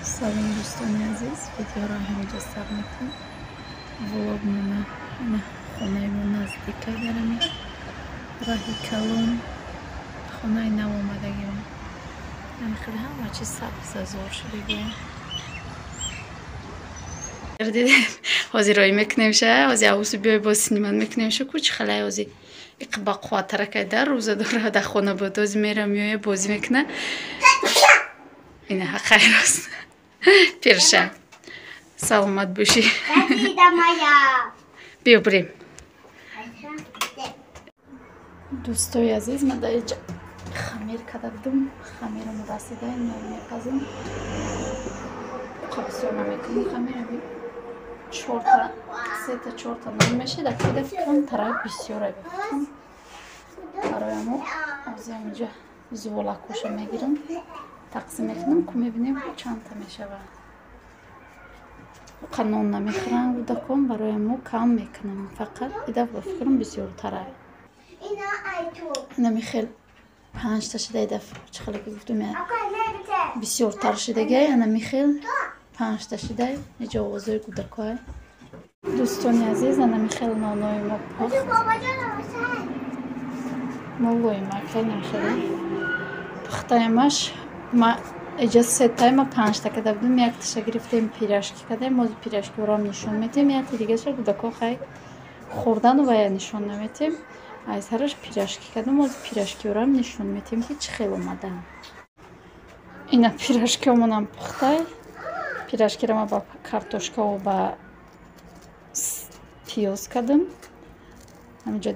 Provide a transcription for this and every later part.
Salom do'stoni aziz, videoро ҳамаҷо сар мекунем. Влог мана хонаи мо наздика дарами раҳи калон хонаи нав омадаги мо. Хеле ҳама чиз сабзазор шудагия. Ҳозир роҳӣ мекунем ша, ҳозир авуси биёй боз синиман мекунем ша куч халай ҳозир иқба қувваттара кайда рӯза дора да хона буд ҳозир мера миёя бозӣ мекуна. Ина хайр аст. Пирша. Саломат бошӣ. Биё бурем. Дӯстои азиз, ман дар инҷа хамир карда будам. Хамирам расида, ном мепазам. Қабсиё намекунам хамирам. 3 та 4 та ном мешида, кида фикрам тараб бисёра бификрам. Барои мо ҳозир инҷа зуволакуша мегирам. Тақсим мекунам, ку мебинем чанд та мешава. Қанон намехӯрам кӯдакон, барои мо кам мекунам. Фақат ида ба фикрам бисёртара. Ина михел 5 та шида ида чихеле гуфтум я. Бисёртар шидага, ина михел 5 та шида иҷа овозои кӯдакои. Дӯстони азиз, ина михел нонои мо похт. Молои макай намхеле. Пухтаямаш ма иҷа 3 та ма 5 та када будем, 1 таша гирифтем пирашки кадем, мо пирашкиорам нишон метем, 1 та дигаша кӯдако хай хӯрдан вая нишон наметем. Айсараш пирашки кадем, мо пирашкиорам нишон метем ки чӣ хел омадан. Ина пирашкиомонам пухтай. Пирашкиро ма ба картошкаву ба пиёз кадем. Ҳаминҷа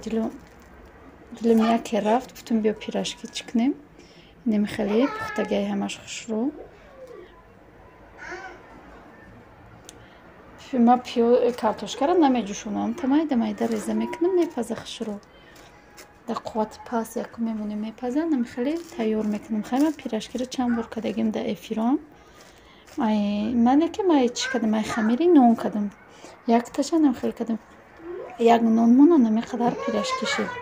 дилам яке рафт, гуфтум биё пирашки чикнем. Немихеле пухтагаи ҳамаш хушрӯ. Ма картошкаро намеҷӯшонам, та майда реза мекунам, мепаза хушрӯ. Да қуввати паст якум мемонем мепаза, намихеле тайёр мекунам. Хайма пирашкиро чанд бор кадагим да эфирон. Мане ки май чӣ кадам, май хамири нон кадам. 1 таша намихеле кадам. 1 нон мона намеқадар пирашки шид. 4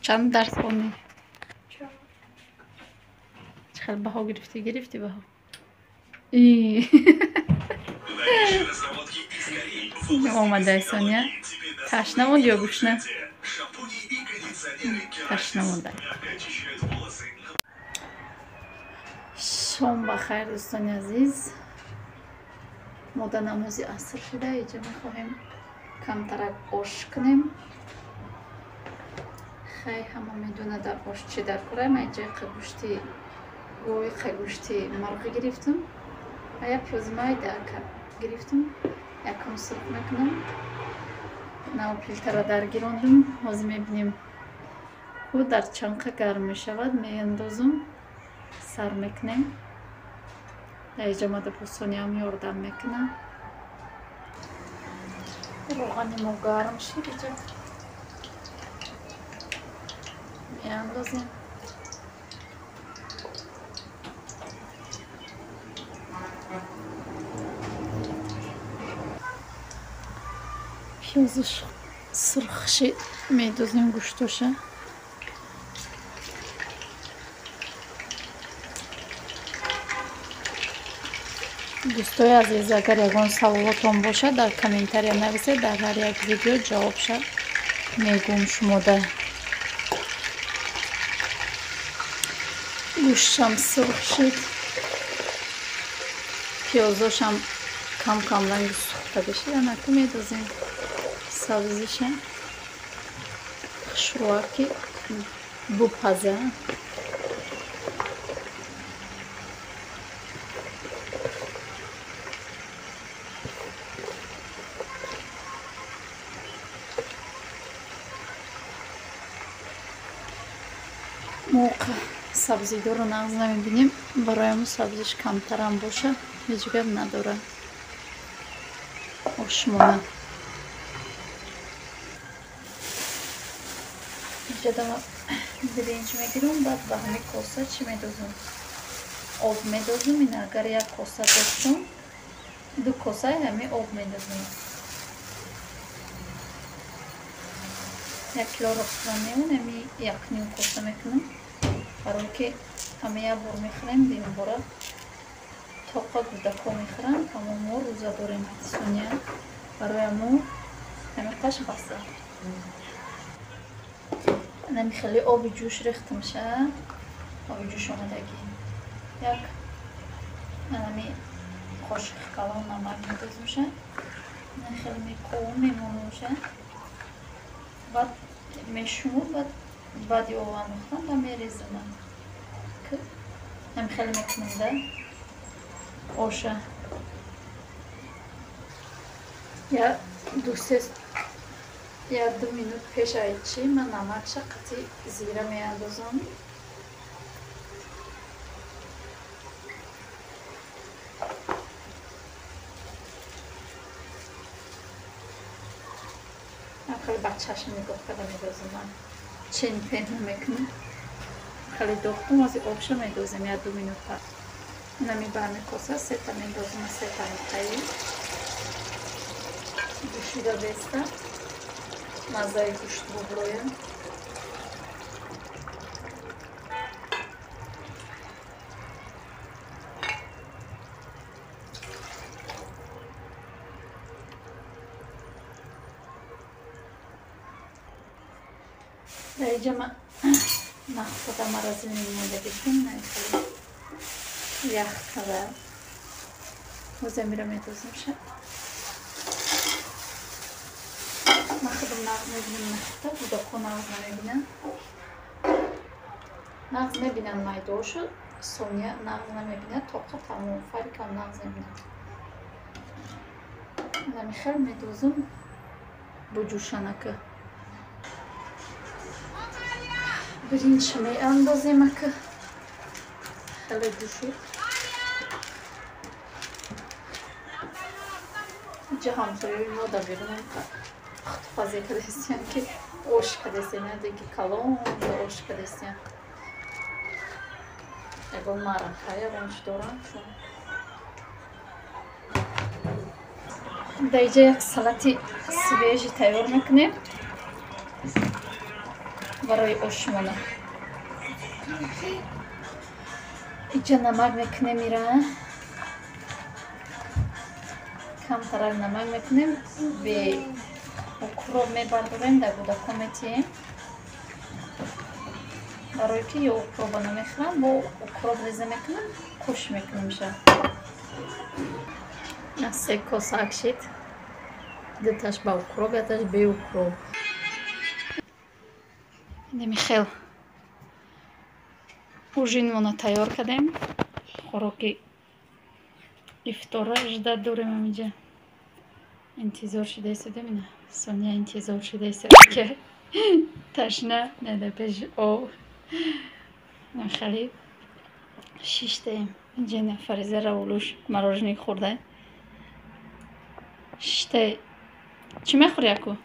чанд дарс хонӣ? Чӣ хел баҳо гирифтӣ баҳо? Омадаи Соня. Ташна монд ё гӯшна? Ташна монда. Шом бахайр дӯстони азиз. Мо да намози аср шуда, иҷа мехоҳем камтарак ош кунем. Хай ҳама медона дар ош чӣ дар кора. Ман иҷа қайгӯшти марғӣ гирифтам ва як пиёзи майда гирифтам. Якум сурх мекунам. Нав пилтара даргирондам. ҳозир мебинем ку дар чанқа гарм мешавад, меандозам, сар мекунем. Иҷа мада бо Сониям ёрдам мекунам. Роғани мо гарм шид, иҷа меандозем. Пиёзи сурх шид медозем гӯштоша. Дӯстои азиз, агар ягон саволотон бошад дар комментария нависед, дар ҳар як видео ҷавобша мегӯм шумода. гӯштшам сурх шид, пиёзошам кам ранги сӯхта бишид, анаку медозем сабзиша хушрӯаки бупаза. мо сабзидорро нағз намебинем, барои мо сабзиш камтарам боша, ҳеҷ гап надорад. ошмона. Инҷа биринҷ мегирам, баъд ба ҳамин коса чӣ медозам? Об медозам. Ин агар як коса доштам, 2 косаи ҳамин об медозам. 1 килоро хӯронем, ҳамин 1,5 коса мекунам. барое ки ҳама як бор мехӯрем, бимбора тоқа гӯдако мехӯрам, ҳама мо рӯза дорем. Сония барои мо ҳамин қаш баста. Нами хеле оби ҷӯш рехта меша. Оби ҷӯш омадагӣ як нами қошиқ калон намак медозим ша. Нами хеле меқовон мемонам ша. баъд мешуму, баъди ован мехтам ба мерезам. Нами хеле мекунам да оша. Я 2 минут пеш айчи ман намакша қати зира меандозам. خیلی بچه‌ش نگاه کردم میدازم من چین پنهون میکنم. خیلی دختم از آبشو میدازم 1-2 مینوت بعد نمی برمی کاسه 3 تا میدازم 3 تا میتایی گوشیده بسته مزای گوشت ببرویم. در اینجا من نخوده مرازی میمونده بشیم نمیخواه یخ کده موزه میره میدوزم شد نخودم نغز میبینم نخوده بودا کو نغز نمیبینم نغز میبینم مایدو شد سونیا نغز نمیبینه توقع تمام فریک هم نغز نمیبینم نمیخواه میدوزم بجوشنکه برنج میاندازیم که خیلی جوشید. اینجا همسایه ما دا بیرونم که خطفازی کدستیم که اوش کدستیم دیگه کلون اوش کدستیم اگه مارم خیلی رنج دارم شون در اینجا یک سلاتی سویجی تیار میکنیم برای آشمانه. اینجا نمک میکنیم میره کم تر نمک میکنیم به اکروب میبرداریم در گوداکو میتیم برای که یه اکروب نمیخورم با اکروب ریزه میکنیم خوش میکنیم شه 3 کاسه اکشید دوتاش با اکروب یتاش به اکروب نمیخیل ужинмона тайёр кардем. хӯроки ифтора жда дорем. амиҷа интизор шуда истодем. ина сония интизор шуда истод ки ташна нада пеш об хеле шиштаем. инҷа на фариза равлуш мороженое хӯрда. шишта чӣ мехӯри аку?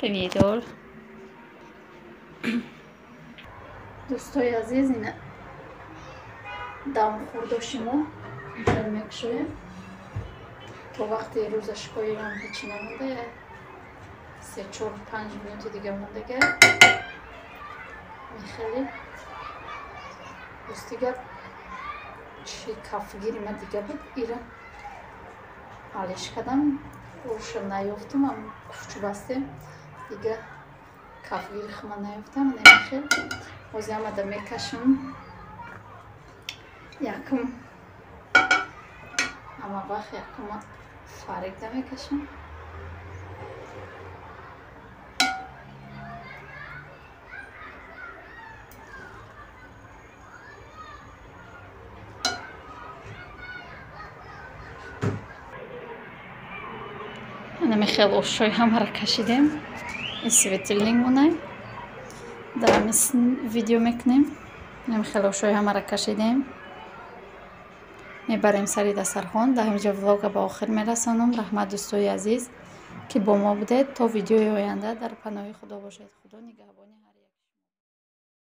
помидор. دوستای عزیز اینه دم خورداشیمو اینجا میکشویم تا وقتی روزشکایی هم هیچی نمونده 3-4-5 مینوت دیگه موندگه میخیلی دوستیگر چی کافگیری من دیگه بود ایران حالش کردم روش نیافتم هم کفچو بستیم دیگه کافگیری خما نیافتم نمیخیل بازی آمده میکشم یکم اما وقت یکم فارغ میکشم نمیخیل اشای همه را کشیدیم. این سویتلینگ مونه در همین ویدیو میکنیم. نمیخیل اشای همه را کشیدیم. мебарем сари дастархон. Дар ҳамҷо влога ба охир мерасонам. Раҳмат дӯстои азиз ки бо мо будед. То видеои оянда дар паноҳи худо бошед. Худо нигаҳбони ҳар